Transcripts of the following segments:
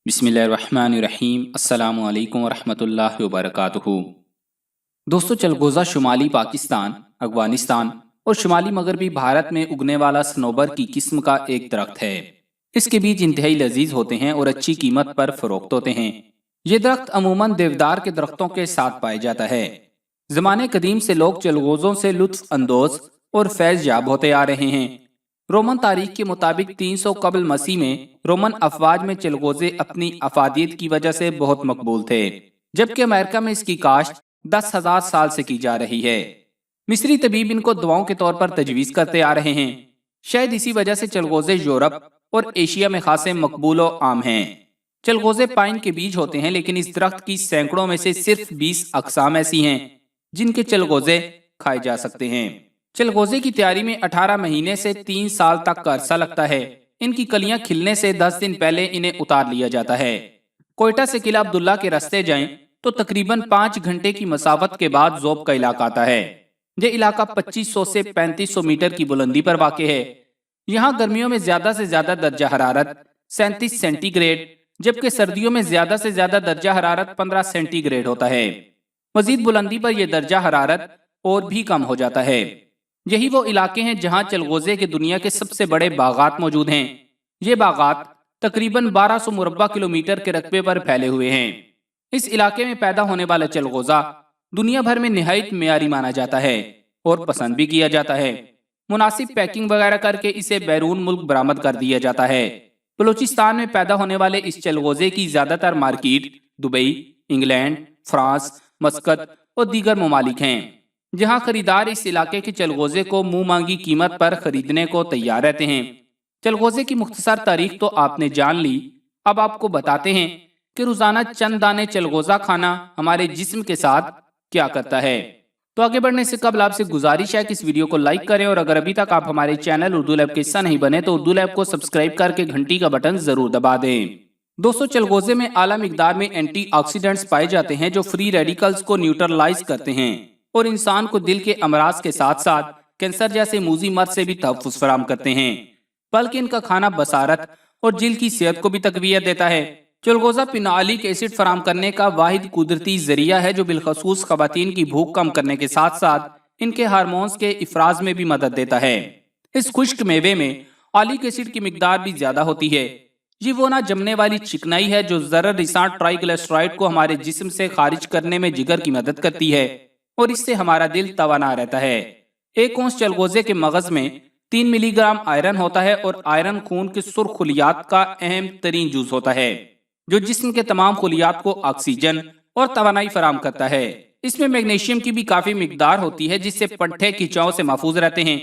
بسم اللہ الرحمن الرحیم۔ السلام علیکم ورحمۃ اللہ وبرکاتہ۔ دوستو، چلغوزہ شمالی پاکستان، افغانستان اور شمالی مغربی بھارت میں اگنے والا صنوبر کی قسم کا ایک درخت ہے۔ اس کے بیج انتہائی لذیذ ہوتے ہیں اور اچھی قیمت پر فروخت ہوتے ہیں۔ یہ درخت عموماً دیودار کے درختوں کے ساتھ پایا جاتا ہے۔ زمانے قدیم سے لوگ چلغوزوں سے لطف اندوز اور فیض یاب ہوتے آ رہے ہیں۔ رومن تاریخ کے مطابق 300 قبل مسیح میں رومن افواج میں چلغوزے اپنی افادیت کی وجہ سے بہت مقبول تھے، جبکہ امریکہ میں اس کی کاشت 10,000 سال سے کی جا رہی ہے۔ مصری طبیب ان کو دواؤں کے طور پر تجویز کرتے آ رہے ہیں۔ شاید اسی وجہ سے چلغوزے یورپ اور ایشیا میں خاصے مقبول و عام ہیں۔ چلغوزے پائن کے بیج ہوتے ہیں، لیکن اس درخت کی سینکڑوں میں سے صرف 20 اقسام ایسی ہیں جن کے چلغوزے کھائے جا سکتے ہیں۔ چلغوزے کی تیاری میں 18 مہینے سے 3 سال تک کا عرصہ لگتا ہے۔ ان کی کلیاں کھلنے سے 10 دن پہلے انہیں اتار لیا جاتا ہے۔ کوئٹہ سے قلعہ عبداللہ کے راستے جائیں تو تقریباً 5 گھنٹے کی مسافت کے بعد ذوب کا علاقہ آتا ہے۔ یہ علاقہ 2500 سے 3500 میٹر کی بلندی پر واقع ہے۔ یہاں گرمیوں میں زیادہ سے زیادہ درجہ حرارت 37 سینٹی گریڈ، جبکہ سردیوں میں زیادہ سے زیادہ درجہ حرارت 15 سینٹی گریڈ ہوتا ہے۔ مزید بلندی پر یہ درجہ حرارت اور بھی کم ہو جاتا ہے۔ یہی وہ علاقے ہیں جہاں چلغوزے کے دنیا کے سب سے بڑے باغات موجود ہیں۔ یہ باغات تقریباً 1200 مربع کلومیٹر کے رقبے پر پھیلے ہوئے ہیں۔ اس علاقے میں پیدا ہونے والا چلغوزہ دنیا بھر میں نہایت معیاری مانا جاتا ہے اور پسند بھی کیا جاتا ہے۔ مناسب پیکنگ وغیرہ کر کے اسے بیرون ملک برآمد کر دیا جاتا ہے۔ بلوچستان میں پیدا ہونے والے اس چلغوزے کی زیادہ تر market Dubai, England, France, Muscat اور دیگر ممالک ہیں، جہاں خریدار اس علاقے کے چلغوزے کو منہ مانگی قیمت پر خریدنے کو تیار رہتے ہیں۔ چلغوزے کی مختصر تاریخ تو آپ نے جان لی، اب آپ کو بتاتے ہیں کہ روزانہ چند دانے چلغوزہ کھانا ہمارے جسم کے ساتھ کیا کرتا ہے۔ تو آگے بڑھنے سے قبل آپ سے گزارش ہے کہ اس ویڈیو کو لائک کریں، اور اگر ابھی تک آپ ہمارے چینل اردو لیب کے حصہ نہیں بنے تو اردو لیب کو سبسکرائب کر کے گھنٹی کا بٹن ضرور دبا دیں۔ دوستو، چلغوزے میں اعلیٰ مقدار میں اینٹی آکسیڈنٹس پائے جاتے ہیں جو فری ریڈیکلز کو نیوٹرلائز کرتے ہیں اور انسان کو دل کے امراض کے ساتھ ساتھ کینسر جیسے موذی مرض سے بھی تحفظ فراہم کرتے ہیں، بلکہ ان کا کھانا بصارت اور جلد کی صحت کو بھی تقویت دیتا ہے۔ چلغوزہ پینالک ایسڈ فراہم کرنے کا واحد قدرتی ذریعہ ہے جو بالخصوص خواتین کی بھوک کم کرنے کے ساتھ ساتھ ان کے ہارمونز کے افراز میں بھی مدد دیتا ہے۔ اس خشک میوے میں آلیک ایسڈ کی مقدار بھی زیادہ ہوتی ہے۔ یہ وہ نہ جمنے والی چکنائی ہے جو ضرر رساں ٹرائیگلیسرائڈ کو ہمارے جسم سے خارج کرنے میں جگر کی مدد کرتی ہے، اور اس سے ہمارا دل توانا رہتا ہے۔ ایک اونس چلغوزے کے مغز میں 3 ملی گرام آئرن ہوتا ہے، اور آئرن خون کے سرخ خلیات کا اہم ترین جز ہوتا ہے جو جسم کے تمام خلیات کو آکسیجن اور توانائی فراہم کرتا ہے۔ اس میں میگنیشیم کی بھی کافی مقدار ہوتی ہے جس سے پٹھے کھچاؤ سے محفوظ رہتے ہیں،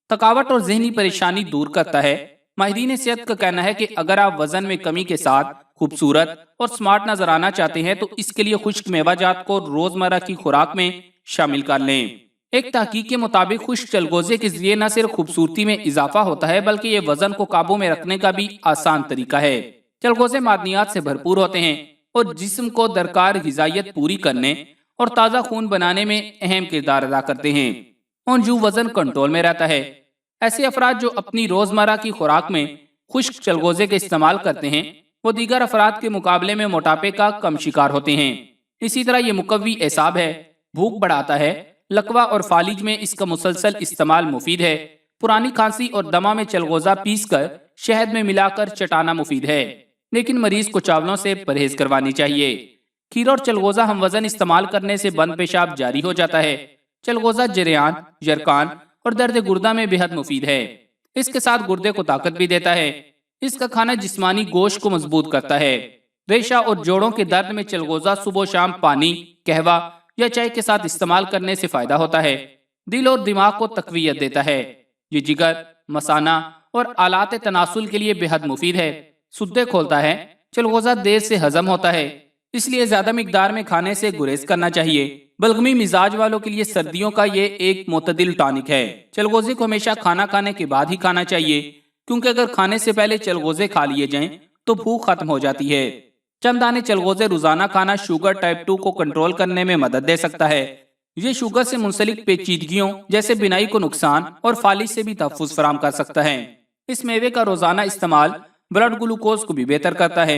تھکاوٹ اور ذہنی پریشانی دور کرتا ہے۔ ماہرین صحت کا کہنا ہے کہ اگر آپ وزن میں کمی کے ساتھ خوبصورت اور سمارٹ نظر آنا چاہتے ہیں تو اس کے لیے خشک میوہ جات کو روزمرہ کی خوراک میں شامل کر لیں۔ ایک تحقیق کے مطابق خشک چلغوزے کے ذریعے نہ صرف خوبصورتی میں اضافہ ہوتا ہے بلکہ یہ وزن کو قابو میں رکھنے کا بھی آسان طریقہ ہے۔ چلغوزے معدنیات سے بھرپور ہوتے ہیں اور جسم کو درکار غذائیت پوری کرنے اور تازہ خون بنانے میں اہم کردار ادا کرتے ہیں۔ اونجو وزن کنٹرول میں رہتا ہے۔ ایسے افراد جو اپنی روزمرہ کی خوراک میں خشک چلغوزے کے استعمال کرتے ہیں وہ دیگر افراد کے مقابلے میں موٹاپے کا کم شکار ہوتے ہیں۔ اسی طرح یہ مقوی اعصاب ہے، بھوک بڑھاتا ہے۔ لقوہ اور فالج میں اس کا مسلسل استعمال مفید ہے۔ پرانی کھانسی اور دمہ میں چلغوزہ پیس کر شہد میں ملا کر چٹانا مفید ہے، لیکن مریض کو چاولوں سے پرہیز کروانی چاہیے۔ کھیر اور چلغوزہ ہم وزن استعمال کرنے سے بند پیشاب جاری ہو جاتا ہے۔ چلغوزہ جریان، یرقان اور درد گردہ میں بے حد مفید ہے۔ اس کے ساتھ گردے کو طاقت بھی دیتا ہے۔ اس کا کھانا جسمانی گوشت کو مضبوط کرتا ہے۔ ریشہ اور جوڑوں کے درد میں چلغوزہ صبح و شام پانی، قہوہ یا چائے کے ساتھ استعمال کرنے سے فائدہ ہوتا ہے۔ دل اور دماغ کو تقویت دیتا ہے۔ یہ جگر، مثانہ اور آلات تناسل کے لیے بے حد مفید ہے۔ سدے کھولتا ہے۔ چلغوزہ دیر سے ہضم ہوتا ہے، اس لیے زیادہ مقدار میں کھانے سے گریز کرنا چاہیے۔ بلغمی مزاج والوں کے لیے سردیوں کا یہ ایک معتدل ٹانک ہے۔ چلغوزے کو ہمیشہ کھانا کھانے کے بعد ہی کھانا چاہیے، کیونکہ اگر کھانے سے پہلے چلغوزے کھا لیے جائیں تو بھوک ختم ہو جاتی ہے۔ چند دانے چلغوزے روزانہ کھانا شوگر ٹائپ 2 کو کنٹرول کرنے میں مدد دے سکتا ہے۔ یہ شوگر سے منسلک پیچیدگیوں جیسے بینائی کو نقصان اور فالج سے بھی تحفظ فراہم کر سکتا ہے۔ اس میوے کا روزانہ استعمال بلڈ گلوکوز کو بھی بہتر کرتا ہے۔